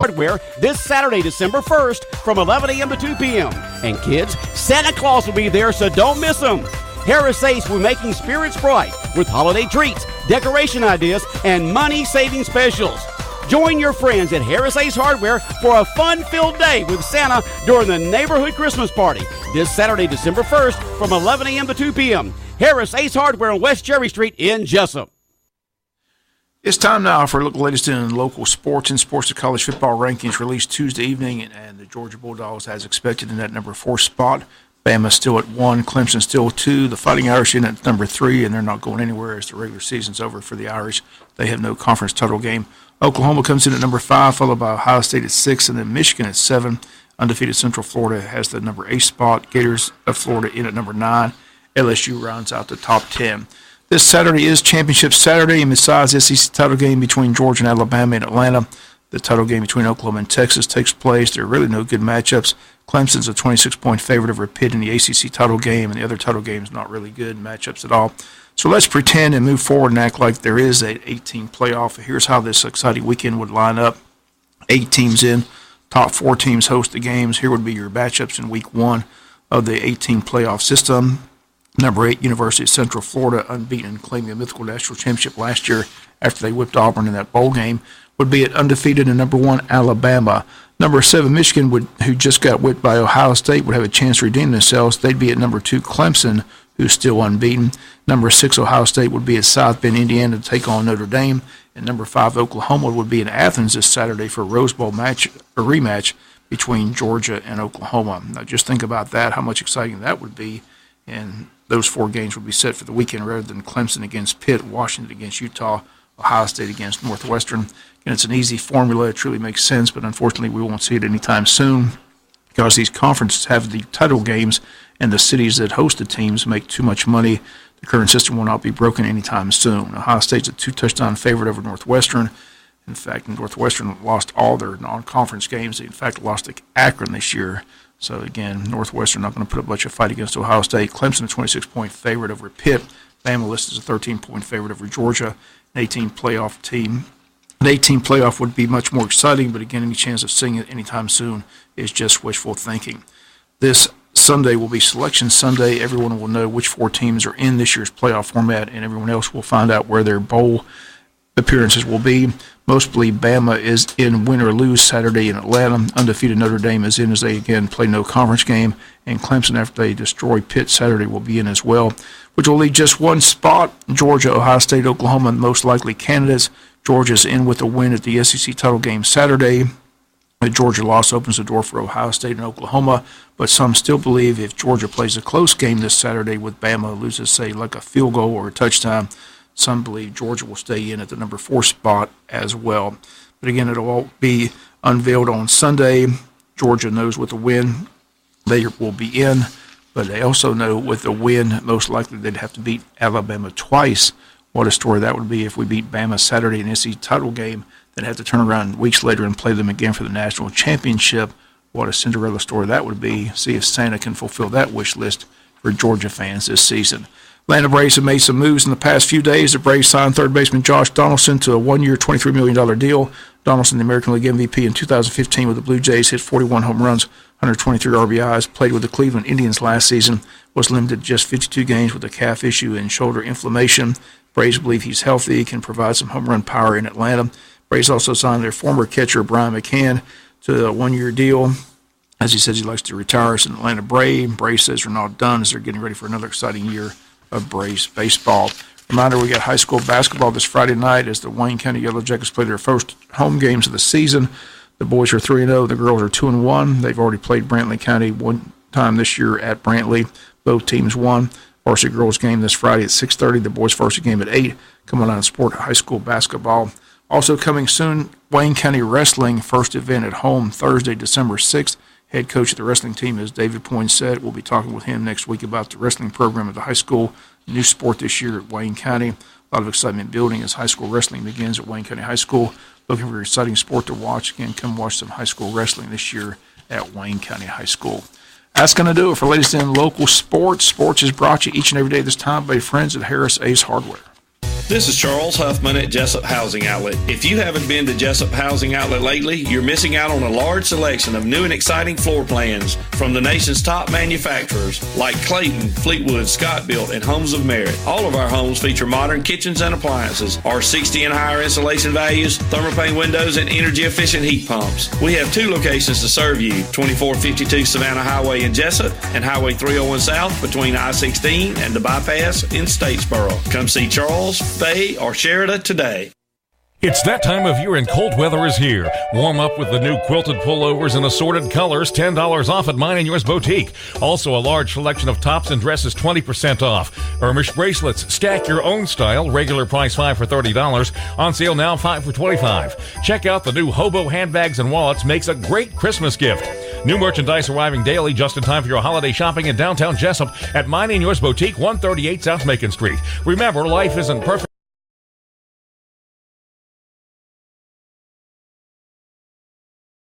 Hardware this Saturday, December 1st from 11 a.m. to 2 p.m. And kids, Santa Claus will be there, so don't miss him. Harris Ace will be making spirits bright with holiday treats, decoration ideas, and money-saving specials. Join your friends at Harris Ace Hardware for a fun-filled day with Santa during the Neighborhood Christmas Party this Saturday, December 1st from 11 a.m. to 2 p.m. Harris Ace Hardware on West Cherry Street in Jesup. It's time now for a look at the latest in local sports and sports of college football rankings released Tuesday evening, and the Georgia Bulldogs, as expected, in that number 4 spot. Bama still at 1, Clemson still 2, the Fighting Irish in at number 3, and they're not going anywhere as the regular season's over for the Irish. They have no conference title game. Oklahoma comes in at number 5, followed by Ohio State at 6, and then Michigan at 7. Undefeated Central Florida has the number 8 spot. Gators of Florida in at number 9. LSU rounds out the top 10. This Saturday is Championship Saturday, and besides the SEC title game between Georgia and Alabama in Atlanta, the title game between Oklahoma and Texas takes place. There are really no good matchups. Clemson's a 26-point favorite over Pitt in the ACC title game, and the other title games not really good matchups at all. So let's pretend and move forward and act like there is an 18 playoff. Here's how this exciting weekend would line up. 8 teams in, top 4 teams host the games. Here would be your matchups in week 1 of the 18 playoff system. Number 8, University of Central Florida, unbeaten, claiming a mythical national championship last year after they whipped Auburn in that bowl game, would be at undefeated in number 1, Alabama. Number 7, Michigan, who just got whipped by Ohio State, would have a chance to redeem themselves. They'd be at number 2, Clemson, who's still unbeaten. Number 6, Ohio State, would be at South Bend, Indiana, to take on Notre Dame. And number 5, Oklahoma, would be in Athens this Saturday for a Rose Bowl rematch between Georgia and Oklahoma. Now, just think about that, how much exciting that would be. And those 4 games would be set for the weekend rather than Clemson against Pitt, Washington against Utah, Ohio State against Northwestern. And it's an easy formula. It truly makes sense, but unfortunately we won't see it anytime soon because these conferences have the title games and the cities that host the teams make too much money. The current system will not be broken anytime soon. Ohio State's a 2-touchdown favorite over Northwestern. In fact, Northwestern lost all their non-conference games. They, in fact, lost to Akron this year. So, again, Northwestern not going to put up much of a fight against Ohio State. Clemson, a 26-point favorite over Pitt. Bama listed as a 13-point favorite over Georgia. An 18 playoff team. An 18 playoff would be much more exciting, but again, any chance of seeing it anytime soon is just wishful thinking. This Sunday will be Selection Sunday. Everyone will know which 4 teams are in this year's playoff format, and everyone else will find out where their bowl appearances will be. Most believe Bama is in win or lose Saturday in Atlanta. Undefeated Notre Dame is in as they, again, play no conference game. And Clemson, after they destroy Pitt Saturday, will be in as well, which will leave just 1 spot. Georgia, Ohio State, Oklahoma, most likely candidates. Georgia's in with a win at the SEC title game Saturday. The Georgia loss opens the door for Ohio State and Oklahoma, but some still believe if Georgia plays a close game this Saturday with Bama, loses, say, like a field goal or a touchdown, some believe Georgia will stay in at the number 4 spot as well. But again, it'll all be unveiled on Sunday. Georgia knows with a win they will be in, but they also know with a win, most likely they'd have to beat Alabama twice. What a story that would be if we beat Bama Saturday in the SEC title game, then have to turn around weeks later and play them again for the national championship. What a Cinderella story that would be. See if Santa can fulfill that wish list for Georgia fans this season. Atlanta Braves have made some moves in the past few days. The Braves signed third baseman Josh Donaldson to a 1-year, $23 million deal. Donaldson, the American League MVP in 2015 with the Blue Jays, hit 41 home runs, 123 RBIs, played with the Cleveland Indians last season, was limited to just 52 games with a calf issue and shoulder inflammation. Braves believe he's healthy, can provide some home run power in Atlanta. Braves also signed their former catcher Brian McCann to a 1-year deal. As he says, he likes to retire as an Atlanta Brave. Braves says they're not done as they're getting ready for another exciting year of Braves baseball. Reminder, we got high school basketball this Friday night as the Wayne County Yellow Jackets play their first home games of the season. The boys are 3-0. The girls are 2-1. They've already played Brantley County one time this year at Brantley. Both teams won. Varsity girls game this Friday at 6:30. The boys varsity game at 8. Come on out and support high school basketball. Also coming soon, Wayne County Wrestling first event at home Thursday, December 6th. Head coach of the wrestling team is David Poinsett. We'll be talking with him next week about the wrestling program at the high school. New sport this year at Wayne County. A lot of excitement building as high school wrestling begins at Wayne County High School. Looking for an exciting sport to watch. Again, come watch some high school wrestling this year at Wayne County High School. That's going to do it for latest in local sports. Sports is brought to you each and every day this time by friends at Harris Ace Hardware. This is Charles Huffman at Jesup Housing Outlet. If you haven't been to Jesup Housing Outlet lately, you're missing out on a large selection of new and exciting floor plans from the nation's top manufacturers like Clayton, Fleetwood, Scott Built, and Homes of Merit. All of our homes feature modern kitchens and appliances, R60 and higher insulation values, thermopane windows, and energy-efficient heat pumps. We have 2 locations to serve you, 2452 Savannah Highway in Jesup and Highway 301 South between I-16 and the bypass in Statesboro. Come see Charles, Faye, or Sheridan today. It's that time of year and cold weather is here. Warm up with the new quilted pullovers in assorted colors, $10 off at Mine and Yours Boutique. Also a large selection of tops and dresses, 20% off. Ermish bracelets, stack your own style, regular price $5 for $30. On sale now, $5 for $25. Check out the new Hobo handbags and wallets, makes a great Christmas gift. New merchandise arriving daily just in time for your holiday shopping in downtown Jesup at Mine and Yours Boutique, 138 South Macon Street. Remember, life isn't perfect.